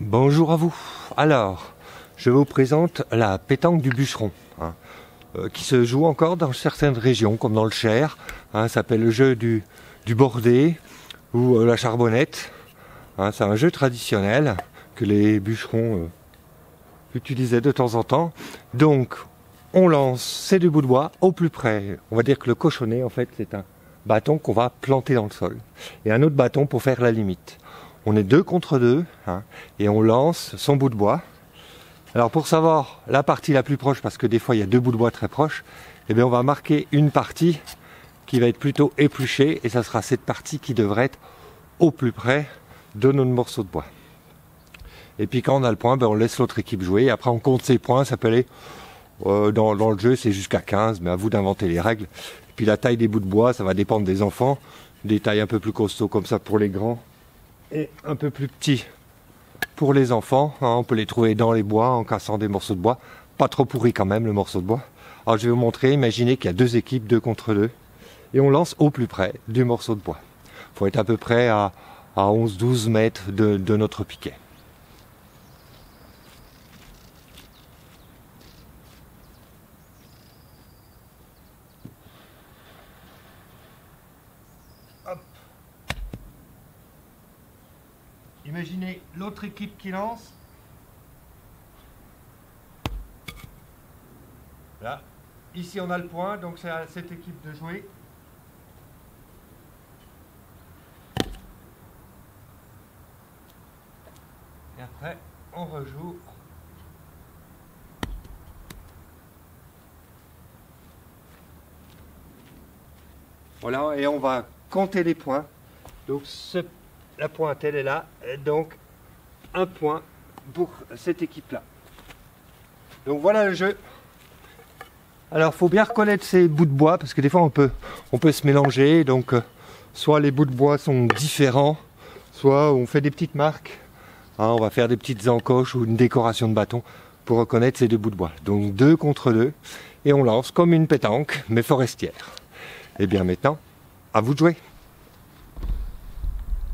Bonjour à vous. Alors, je vous présente la pétanque du bûcheron, qui se joue encore dans certaines régions, comme dans le Cher. Ça s'appelle le jeu du bordé ou la charbonnette. C'est un jeu traditionnel que les bûcherons utilisaient de temps en temps. Donc, on lance ces deux bouts de bois au plus près. On va dire que le cochonnet, en fait, c'est un bâton qu'on va planter dans le sol. Et un autre bâton pour faire la limite. On est 2 contre 2 et on lance son bout de bois. Alors pour savoir la partie la plus proche, parce que des fois il y a 2 bouts de bois très proches, eh bien on va marquer une partie qui va être plutôt épluchée et ça sera cette partie qui devrait être au plus près de notre morceau de bois. Et puis quand on a le point, on laisse l'autre équipe jouer. Et après on compte ses points, ça peut aller dans le jeu c'est jusqu'à 15, mais à vous d'inventer les règles. Et puis la taille des bouts de bois, ça va dépendre des enfants. Des tailles un peu plus costauds comme ça pour les grands. Et un peu plus petit pour les enfants, on peut les trouver dans les bois en cassant des morceaux de bois, pas trop pourri quand même le morceau de bois. Alors je vais vous montrer, imaginez qu'il y a 2 équipes, 2 contre 2, et on lance au plus près du morceau de bois. Il faut être à peu près à 11-12 mètres de notre piquet. Hop. Imaginez l'autre équipe qui lance. Là, ici on a le point, donc c'est à cette équipe de jouer. Et après, on rejoue. Voilà, et on va compter les points. Donc la pointe elle est là, donc un point pour cette équipe là. Donc voilà le jeu. Alors faut bien reconnaître ces bouts de bois parce que des fois on peut se mélanger, donc soit les bouts de bois sont différents, soit on fait des petites marques, on va faire des petites encoches ou une décoration de bâton pour reconnaître ces 2 bouts de bois. Donc 2 contre 2 et on lance comme une pétanque mais forestière. Et bien maintenant, à vous de jouer.